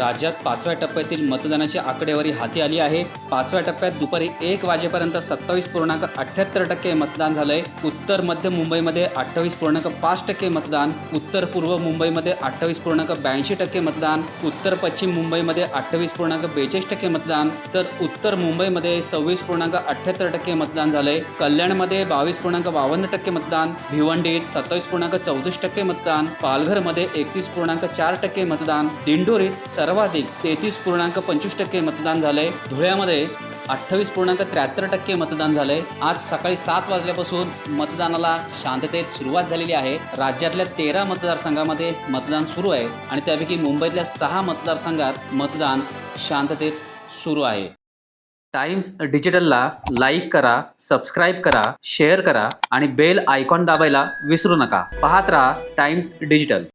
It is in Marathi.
राज्यात 5व्या टप्प्यातील मतदानाची आकडेवारी हाती आली आहे। 5व्या टप्प्यात दुपारी 1 वाजेपर्यंत 27.78% मतदान झालंय। उत्तर मध्य मुंबईमध्ये 28.5% मतदान, उत्तर पूर्व मुंबईमध्ये 28.82% मतदान, उत्तर पश्चिम मुंबईमध्ये 28.42% मतदान, तर उत्तर मुंबईमध्ये 26.78% मतदान झालंय। कल्याणमध्ये 22.52% मतदान, भिवंडीत 27.34% मतदान, पालघरमध्ये 31.4% मतदान, दिंडोरीत सर्वाधिक 33.25% मतदान झालंय। धुळ्यामध्ये 28.73% मतदान झालंय। आज सकाळी 7 वाजल्यापासून मतदानाला शांततेत सुरुवात झालेली आहे। राज्यातल्या 13 मतदारसंघामध्ये मतदान सुरू आहे आणि त्यापैकी मुंबईतल्या 6 मतदारसंघात मतदान शांततेत सुरू आहे। टाइम्स डिजिटलला लाईक करा, सबस्क्राईब करा, शेअर करा आणि बेल आयकॉन दाबायला विसरू नका। पाहत रहा टाइम्स डिजिटल।